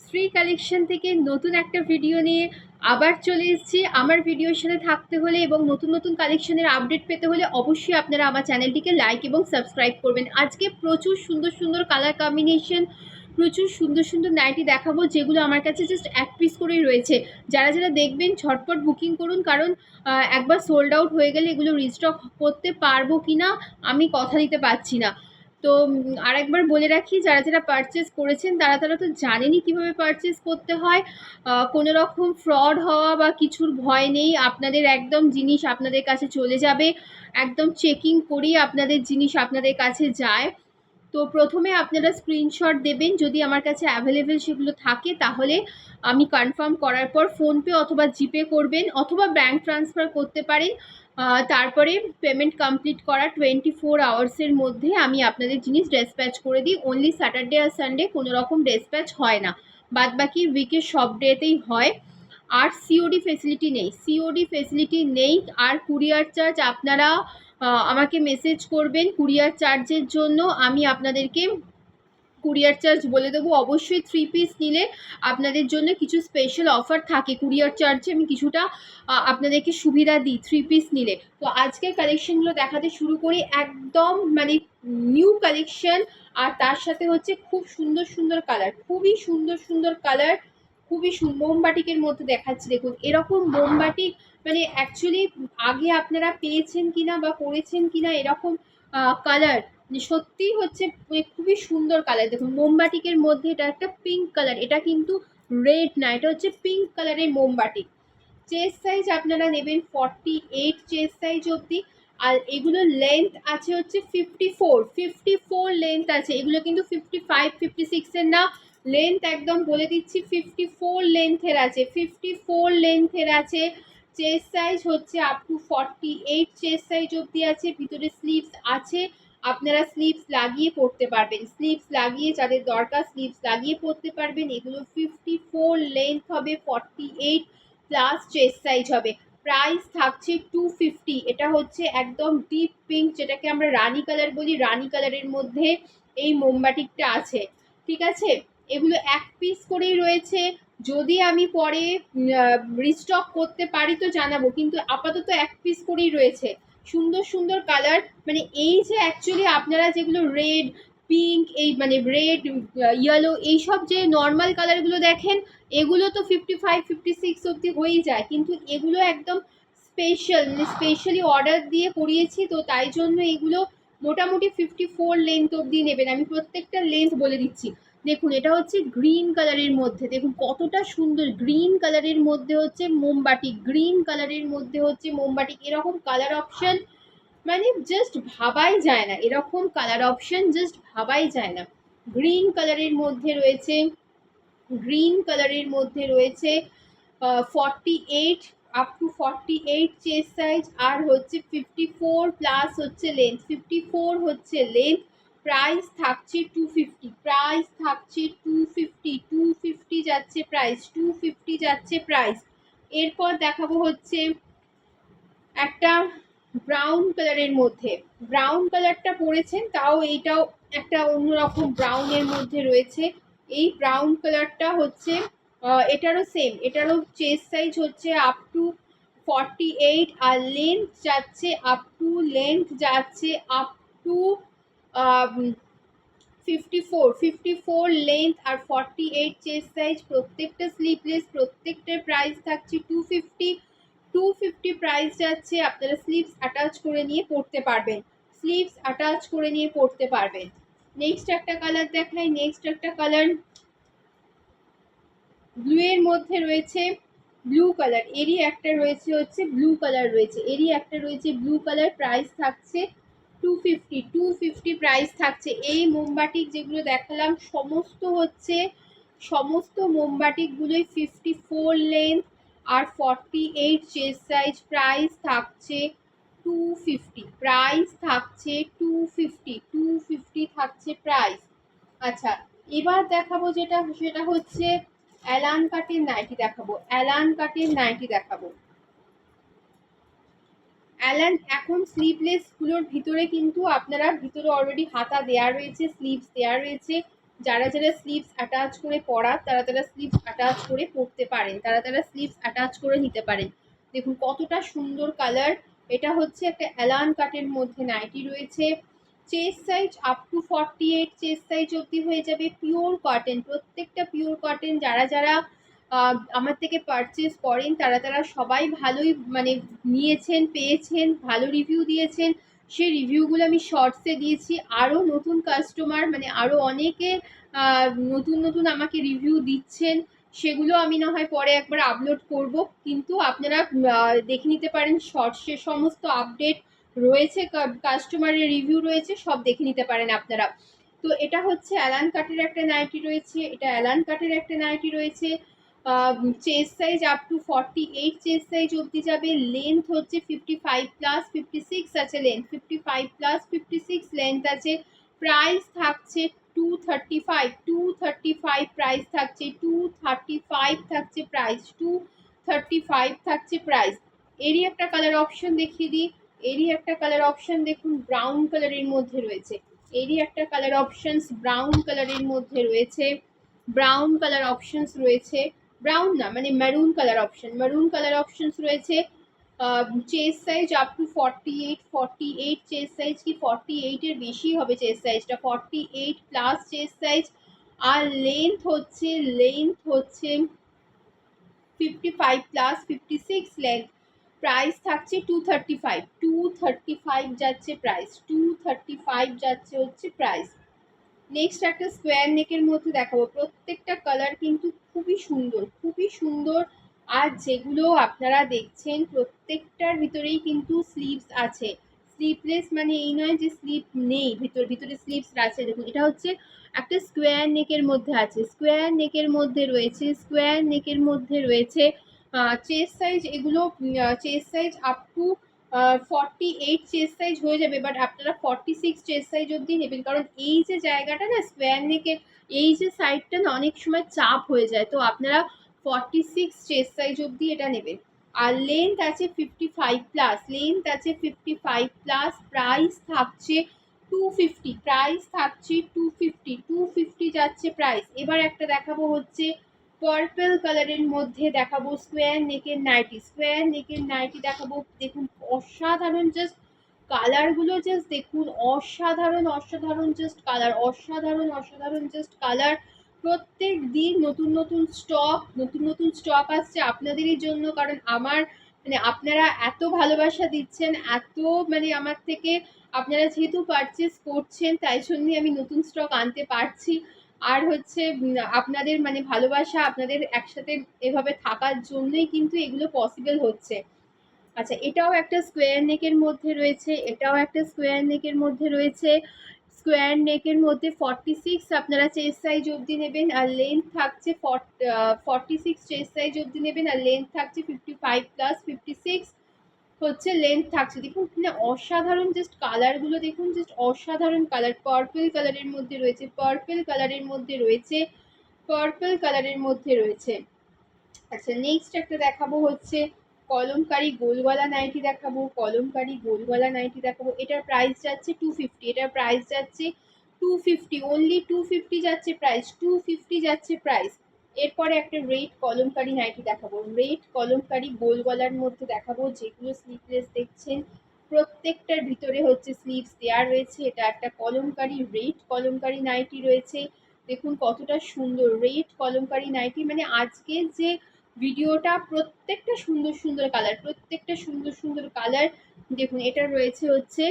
Shri collection থেকে নতুন একটা ভিডিও নিয়ে আবার চলে এসেছি। আমার ভিডিওর সাথে থাকতে হলে এবং নতুন নতুন কালেকশনের আপডেট পেতে হলে অবশ্যই আপনারা আমার চ্যানেলটিকে লাইক এবং সাবস্ক্রাইব করবেন। আজকে প্রচুর সুন্দর সুন্দর কালার কম্বিনেশন, প্রচুর সুন্দর সুন্দর নাইটি দেখাবো, যেগুলো আমার কাছে জাস্ট এক পিস করেই রয়েছে। যারা যারা দেখবেন ঝটপট বুকিং করুন, কারণ একবার সোল্ড আউট হয়ে গেলে এগুলো রিস্টক করতে পারবো কি না আমি কথা দিতে পারছি না। তো আরেকবার বলে রাখি, যারা যারা পারচেস করেছেন তারা তো জানেনই কীভাবে পারচেস করতে হয়। কোনো রকম ফ্রড হওয়া বা কিছুর ভয় নেই। আপনাদের একদম জিনিস আপনাদের কাছে চলে যাবে, একদম চেকিং করেই আপনাদের জিনিস আপনাদের কাছে যায়। তো প্রথমে আপনারা স্ক্রিনশট দেবেন, যদি আমার কাছে অ্যাভেলেবেল সেগুলো থাকে তাহলে আমি কনফার্ম করার পর ফোনপে অথবা জিপে করবেন, অথবা ব্যাঙ্ক ট্রান্সফার করতে পারেন। তারপরে পেমেন্ট কমপ্লিট করা 24 আওয়ার্সের মধ্যে আমি আপনাদের জিনিস ডেসপ্যাচ করে দিই। অনলি স্যাটারডে আর সানডে কোনো রকম ডেসপ্যাচ হয় না, বাদবাকি উইকের সব ডেতেই হয়। আর সিওডি ফেসিলিটি নেই, সিওডি ফেসিলিটি নেই। আর কুরিয়ার চার্জ আপনারা আমাকে মেসেজ করবেন কুরিয়ার চার্জের জন্য, আমি আপনাদেরকে কুরিয়ার চার্জ বলে দেবো। অবশ্যই 3 পিস নিলে আপনাদের জন্য কিছু স্পেশাল অফার থাকে, কুরিয়ার চার্জে আমি কিছুটা আপনাদেরকে সুবিধা দিই 3 পিস নিলে। তো আজকের কালেকশনগুলো দেখাতে শুরু করি, একদম মানে নিউ কালেকশন। আর তার সাথে হচ্ছে খুব সুন্দর সুন্দর কালার, খুবই সুন্দর সুন্দর কালার, খুবই মোমবাটিকের মধ্যে দেখাচ্ছি। দেখুন এরকম মোমবাটিক মানে অ্যাকচুয়ালি আগে আপনারা পেয়েছেন কিনা বা পরেছেন কিনা এরকম কালার, সত্যিই হচ্ছে খুবই সুন্দর কালার। দেখুন মোমবাটিকের মধ্যে এটা একটা পিঙ্ক কালার, এটা কিন্তু রেড না, এটা হচ্ছে পিঙ্ক কালারের মোমবাটিক। চেস্ট সাইজ আপনারা নেবেন 48 চেস্ট সাইজ অবধি। আর এগুলো লেন্থ আছে হচ্ছে 54 লেন্থ আছে। এগুলো কিন্তু 55 56 এর না, লেন্থ একদম বলে দিচ্ছি 54 লেন্থের আছে, 54 লেন্থের আছে। চেস্ট সাইজ হচ্ছে আপ টু 48 চেস্ট সাইজ অবধি আছে। ভিতরে স্লিভস আছে, আপনারা স্লিভস লাগিয়ে পরতে পারবেন, স্লিভস লাগিয়ে যাদের দরকার স্লিভস লাগিয়ে পরতে পারবেন। এগুলো 54 লেন্থ হবে, 48 প্লাস চেস্ট সাইজ হবে। প্রাইস থাকছে 250। এটা হচ্ছে একদম ডিপ পিঙ্ক, যেটাকে আমরা রানী কালার বলি, রানী কালারের মধ্যে এই মোমবাটিকটা আছে, ঠিক আছে। এগুলো এক পিস করেই রয়েছে, যদি আমি পরে রিস্টক করতে পারি তো জানাবো, কিন্তু আপাতত এক পিস করেই রয়েছে। সুন্দর সুন্দর কালার, মানে এই যে অ্যাকচুয়ালি আপনারা যেগুলো রেড পিঙ্ক, এই মানে রেড ইয়েলো এইসব যে নর্মাল কালারগুলো দেখেন, এগুলো তো 55 56 অবধি হয়েই যায়, কিন্তু এগুলো একদম স্পেশাল, মানে স্পেশালি অর্ডার দিয়ে করিয়েছি, তো তাই জন্য এগুলো মোটামুটি 54 লেন্থ অবধি নেবেন। আমি প্রত্যেকটা লেন্থ বলে দিচ্ছি। দেখুন এটা হচ্ছে গ্রিন কালারের মধ্যে, দেখুন কতটা সুন্দর গ্রিন কালারের মধ্যে হচ্ছে মোমবাটি, গ্রিন কালারের মধ্যে হচ্ছে মোমবাটি। এরকম কালার অপশন মানে জাস্ট ভাবাই যায় না, এরকম কালার অপশন জাস্ট ভাবাই যায় না। গ্রিন কালারের মধ্যে রয়েছে, গ্রিন কালারের মধ্যে রয়েছে 48 আপ টু 48 চেস্ট সাইজ, আর হচ্ছে 54 প্লাস হচ্ছে লেন্থ, 54 হচ্ছে লেন্থ। প্রাইস থাকছে 250, প্রাইস থাকছে 250, 250 যাচ্ছে প্রাইস, 250 যাচ্ছে প্রাইস। এরপর দেখাবো হচ্ছে একটা ব্রাউন কালারের মধ্যে, ব্রাউন কালারটা পরেছেন তাও এইটাও একটা অন্যরকম ব্রাউনের মধ্যে রয়েছে। এই ব্রাউন কালারটা হচ্ছে এটারও সেম, এটারও চেস্ট সাইজ হচ্ছে আপ টু 48, আর লেন্থ যাচ্ছে আপ টু, লেন্থ যাচ্ছে আপ টু 54 লেন্থ আর 48 চেস্ট সাইজ। প্রত্যেকটা স্লিভলেস, প্রত্যেকটার প্রাইস থাকছে 250, 250 প্রাইস যাচ্ছে। আপনারা স্লিভস অ্যাটাচ করে নিয়ে পরতে পারবেন, স্লিভস অ্যাটাচ করে নিয়ে পরতে পারবেন। নেক্সট একটা কালার দেখাই, নেক্সট একটা কালার ব্লু এর মধ্যে রয়েছে, ব্লু কালার এরই একটা রয়েছে হচ্ছে ব্লু কালার রয়েছে, এরই একটা রয়েছে ব্লু কালার। প্রাইস থাকছে 250, 250 প্রাইস থাকছে। এই মোমবাটিক যেগুলো দেখালাম সমস্ত হচ্ছে, সমস্ত মোমবাটিকগুলোই 54 লেন্থ আর 48 চেস্ট সাইজ। প্রাইস থাকছে 250, প্রাইস থাকছে 250, 250 থাকছে প্রাইস। আচ্ছা এবার দেখাবো যেটা, সেটা হচ্ছে অ্যালান কাটের নাইটি দেখাবো, অ্যালান কাটের নাইটি দেখাবো। অ্যালান এখন স্লিভলেস গুলোর ভিতরে কিন্তু আপনারা ভিতরে অলরেডি হাতা দেয়া রয়েছে, স্লিভস দেয়া রয়েছে, যারা যারা স্লিভস অ্যাটাচ করে পরা তারা স্লিভস অ্যাটাচ করে পরতে পারেন, তারা স্লিভস অ্যাটাচ করে নিতে পারেন। দেখুন কতটা সুন্দর কালার। এটা হচ্ছে একটা অ্যালান কাটের মধ্যে নাইটি রয়েছে। Chest size up to 48 chest size অবধি হয়ে যাবে। পিওর কটন, প্রত্যেকটা পিওর কটন। যারা যারা আমার থেকে পারচেস করেন তারা সবাই ভালোই মানে নিয়েছেন, পেয়েছেন, ভালো রিভিউ দিয়েছেন। সেই রিভিউগুলো আমি শর্টসে দিয়েছি। আরও নতুন কাস্টমার মানে আরও অনেকে নতুন নতুন আমাকে রিভিউ দিচ্ছেন, সেগুলো আমি না হয় পরে একবার আপলোড করব, কিন্তু আপনারা দেখে নিতে পারেন শর্টসে সমস্ত আপডেট রয়েছে, কাস্টমারের রিভিউ রয়েছে, সব দেখে নিতে পারেন আপনারা। তো এটা হচ্ছে অ্যালান কাটের একটা নাইটি রয়েছে, এটা অ্যালান কাটের একটা নাইটি রয়েছে। Chest size up to 48 chest size অবধি যাবে। লেন্থ হচ্ছে 55+, 56 আছে লেন্থ, 55+56 লেন্থ আছে। প্রাইস থাকছে 235 প্রাইস থাকছে, 235 থাকছে প্রাইস, 235 থাকছে প্রাইস। এরই একটা কালার অপশন দেখিয়ে দিই। এরই একটা কালার অপশন দেখুন ব্রাউন কালারের মধ্যে রয়েছে। এরই একটা কালার অপশনস ব্রাউন কালারের মধ্যে রয়েছে। ব্রাউন কালার অপশনস রয়েছে, ব্রাউন না মানে maroon colour option, maroon colour options রয়েছে। Chest size up to 48 chest size কি 48 এর বেশি হবে চেস্ট সাইজটা, 48+ চেস্ট সাইজ। আর লেন্থ হচ্ছে 55+56 লেন্থ। প্রাইস থাকছে 235 যাচ্ছে প্রাইস, 235 যাচ্ছে হচ্ছে প্রাইস। নেক্সট একটা স্কোয়ার নেকের মধ্যে দেখাবো। প্রত্যেকটা কালার কিন্তু খুবই সুন্দর, খুবই সুন্দর। আর যেগুলো আপনারা দেখছেন প্রত্যেকটার ভিতরেই কিন্তু স্লিভস আছে। স্লিভলেস মানে এই নয় যে স্লিভ নেই, ভিতরে স্লিভস আছে। দেখুন এটা হচ্ছে একটা স্কোয়ার নেকের মধ্যে আছে, স্কোয়ার নেকের মধ্যে রয়েছে, স্কোয়ার নেকের মধ্যে রয়েছে। চেস্ট সাইজ এগুলো chest size up to 48 chest size হয়ে যাবে, বাট আপনারা 46 চেস্ট সাইজ অবধি নেবেন, কারণ এই যে জায়গাটা না স্কোয়ার নেকের এই যে সাইডটা না অনেক সময় চাপ হয়ে যায়, তো আপনারা 46 চেস্ট সাইজ অবধি এটা নেবেন। আর লেন্থ আছে 55+, লেন্থ আছে 55+, প্রাইস থাকছে 250, প্রাইস থাকছে 250 যাচ্ছে প্রাইস। এবার একটা দেখাবো হচ্ছে পার্পল কালারের মধ্যে দেখাবো স্কোয়ার নেকের নাইটি, স্কোয়ার নেকের নাইটি দেখাবো। দেখুন অসাধারণ জাস্ট কালারগুলো, জাস্ট দেখুন অসাধারণ জাস্ট কালার, অসাধারণ জাস্ট কালার। প্রত্যেক দিন নতুন স্টক আসছে আপনাদেরই জন্য, কারণ আমার মানে আপনারা এত ভালোবাসা দিচ্ছেন, এত মানে আমার থেকে আপনারা যেহেতু পারচেস করছেন তাই জন্যই আমি নতুন স্টক আনতে পারছি। আর হচ্ছে আপনাদের মানে ভালোবাসা, আপনাদের একসাথে এভাবে থাকার জন্যই কিন্তু এগুলো পসিবল হচ্ছে। আচ্ছা এটাও একটা স্কোয়ার নেকের মধ্যে রয়েছে, এটাও একটা স্কোয়ার নেকের মধ্যে রয়েছে। স্কোয়ার নেকের মধ্যে 46 আপনারা চেস্ট সাইজ অবধি নেবেন, আর লেন্থ থাকছে 46 চেস্ট সাইজ অবধি নেবেন, আর লেন্থ থাকছে 55+56 হচ্ছে লেন্থ থাকছে। দেখুন মানে অসাধারণ জাস্ট কালারগুলো দেখুন, জাস্ট অসাধারণ কালার। পার্পল কালারের মধ্যে রয়েছে, পার্পল কালারের মধ্যে রয়েছে, পার্পল কালারের মধ্যে রয়েছে। আচ্ছা নেক্সট একটা দেখাবো হচ্ছে কলমকারি গোলগলা নাইটি দেখাবো, কলমকারি গোলগলা নাইটি দেখাবো। এটার প্রাইস যাচ্ছে 250, এটার প্রাইস যাচ্ছে 250, অনলি 250 যাচ্ছে প্রাইস, 250 যাচ্ছে প্রাইস। এরপরে একটা রেড কলমকারি নাইটি দেখাবো, রেড কলমকারি গোল গলার মধ্যে দেখাবো। যেগুলো স্লিভলেস দেখছেন প্রত্যেকটার ভিতরে হচ্ছে স্লিভস দেওয়া রয়েছে। এটা একটা কলমকারি রেড কলমকারি নাইটি রয়েছে। দেখুন কতটা সুন্দর রেড কলমকারি নাইটি, মানে আজকে যে ভিডিওটা প্রত্যেকটা সুন্দর কালার, প্রত্যেকটা সুন্দর কালার। দেখুন এটা রয়েছে হচ্ছে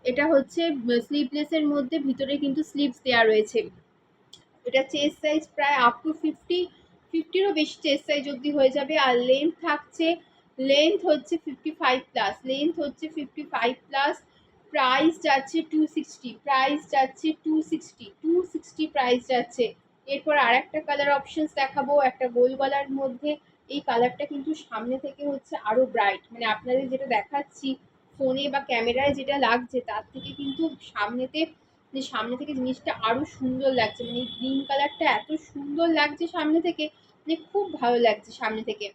এটা হচ্ছে স্লিভলেসের মধ্যে, ভিতরে কিন্তু স্লিভস দেওয়া রয়েছে। এটা চেস্ট সাইজ প্রায় আপ টু 50-50রও বেশি চেস্ট সাইজ অবধি হয়ে যাবে। আর লেন্থ থাকছে, লেন্থ হচ্ছে 55+, লেন্থ হচ্ছে 55+। প্রাইস যাচ্ছে 260, প্রাইস যাচ্ছে 260 প্রাইস যাচ্ছে। এরপর আর একটা কালার অপশনস দেখাবো একটা গোল গলার মধ্যে। এই কালারটা কিন্তু সামনে থেকে হচ্ছে আরো ব্রাইট, মানে আপনাদের যেটা দেখাচ্ছি ফোনে বা ক্যামেরায় যেটা লাগছে তার থেকে কিন্তু সামনে থেকে জিনিসটা আরো সুন্দর লাগছে। মানে গ্রিন কালারটা এত সুন্দর লাগছে সামনে থেকে, মানে খুব ভালো লাগছে সামনে থেকে।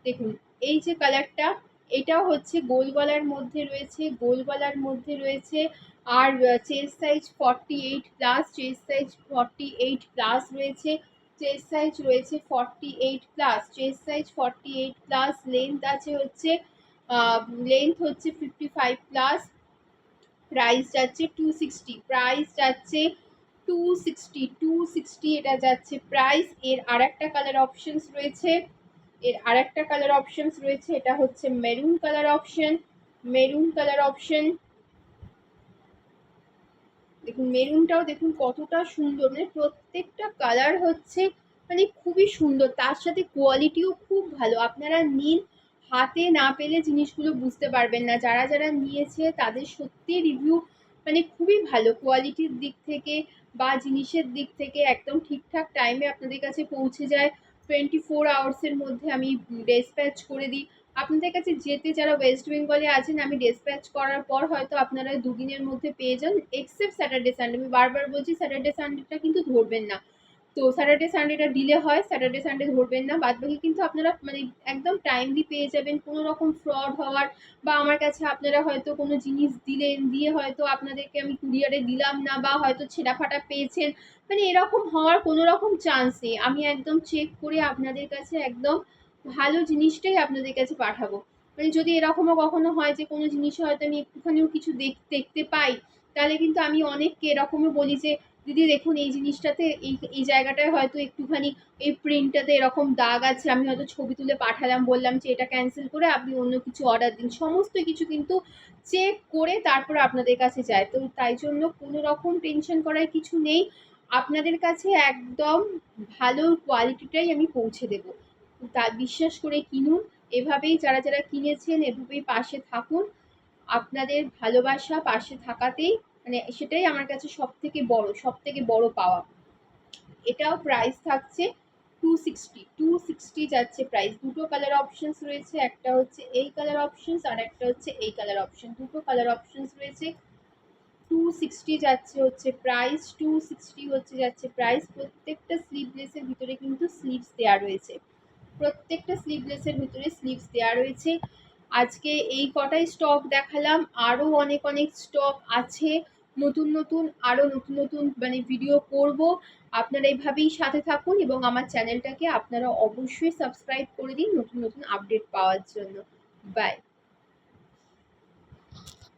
দেখুন এই যে কালারটা, এটাও হচ্ছে গোল গলার মধ্যে রয়েছে, গোল গলার মধ্যে রয়েছে। আর চেস্ট সাইজ 48+, চেস্ট সাইজ 48+ রয়েছে, চেস্ট সাইজ রয়েছে 48+, চেস্ট সাইজ 48+, লেন্থ আছে হচ্ছে লেন্থ হচ্ছে 55+, প্রাইস যাচ্ছে 260, প্রাইস যাচ্ছে 260 এটা যাচ্ছে প্রাইস। এর আরেকটা কালার অপশনস রয়েছে, এটা হচ্ছে মেরুন কালার অপশন। দেখুন মেরুনটাও দেখুন কতটা সুন্দর, মানে প্রত্যেকটা কালার হচ্ছে মানে খুবই সুন্দর, তার সাথে কোয়ালিটিও খুব ভালো। আপনারা নিন, হাতে না পেলে জিনিসগুলো বুঝতে পারবেন না। যারা যারা নিয়েছে তাদের সত্যি রিভিউ মানে খুবই ভালো, কোয়ালিটির দিক থেকে বা জিনিসের দিক থেকে একদম ঠিকঠাক টাইমে আপনাদের কাছে পৌঁছে যায়। 24 আওয়ার্সের মধ্যে আমি ডেসপ্যাচ করে দিই আপনাদের কাছে। যেতে যারা ওয়েস্ট বেঙ্গলে আছেন, আমি ডেসপ্যাচ করার পর হয়তো আপনারা দুদিনের মধ্যে পেয়ে যান, এক্সেপ্ট স্যাটারডে সানডে। আমি বারবার বলছি স্যাটারডে সানডেটা কিন্তু ধরবেন না। তো স্যাটারডে সানডেটা ডিলে হয়, স্যাটারডে সানডে ধরবেন না, বাদ বাকি কিন্তু আপনারা মানে একদম টাইমলি পেয়ে যাবেন। কোনো রকম ফ্রড হওয়ার বা আমার কাছে আপনারা হয়তো কোনো জিনিস দিলেন, দিয়ে হয়তো আপনাদেরকে আমি কুরিয়ারে দিলাম না, বা হয়তো ছেঁড়া ফাটা পেয়েছেন, মানে এরকম হওয়ার কোনো রকম চান্স নেই। আমি একদম চেক করে আপনাদের কাছে একদম ভালো জিনিসটাই আপনাদের কাছে পাঠাবো। মানে যদি এরকমও কখনো হয় যে কোনো জিনিসে হয়তো আমি একটুখানিও কিছু দেখতে পাই, তাহলে কিন্তু আমি অনেককে এরকমও বলি যে দিদি দেখুন এই জিনিসটাতে এই জায়গাটায় হয়তো একটুখানি এই প্রিন্টটাতে এরকম দাগ আছে, আমি হয়তো ছবি তুলে পাঠালাম, বললাম যে এটা ক্যান্সেল করে আপনি অন্য কিছু অর্ডার দিন। সমস্ত কিছু কিন্তু চেক করে তারপর আপনাদের কাছে যায়। তো তাই জন্য কোনো রকম টেনশন করার কিছু নেই, আপনাদের কাছে একদম ভালো কোয়ালিটিটাই আমি পৌঁছে দেবো। তা বিশ্বাস করে কিনুন, এভাবেই যারা যারা কিনেছেন এভাবেই পাশে থাকুন। আপনাদের ভালোবাসা পাশে থাকাতেই মানে সেটাই আমার কাছে সব থেকে বড় পাওয়া। এটাও প্রাইস থাকছে 260 যাচ্ছে প্রাইস। দুটো কালার অপশনস রয়েছে, একটা হচ্ছে এই কালার অপশনস আর একটা হচ্ছে এই কালার অপশন। দুটো কালার অপশনস রয়েছে। 260 যাচ্ছে হচ্ছে প্রাইস, 260 হচ্ছে যাচ্ছে প্রাইস। প্রত্যেকটা স্লিভলেসের ভিতরে কিন্তু স্লিভস দেওয়া রয়েছে, প্রত্যেকটা স্লিভলেসের ভিতরে স্লিভস দেওয়া রয়েছে। আজকে এই কটাই স্টক দেখালাম, আরও অনেক অনেক স্টক আছে, নতুন নতুন মানে ভিডিও করব। আপনারা এইভাবেই সাথে থাকুন এবং আমার চ্যানেলটাকে আপনারা অবশ্যই সাবস্ক্রাইব করে দিন নতুন নতুন আপডেট পাওয়ার জন্য। বাই।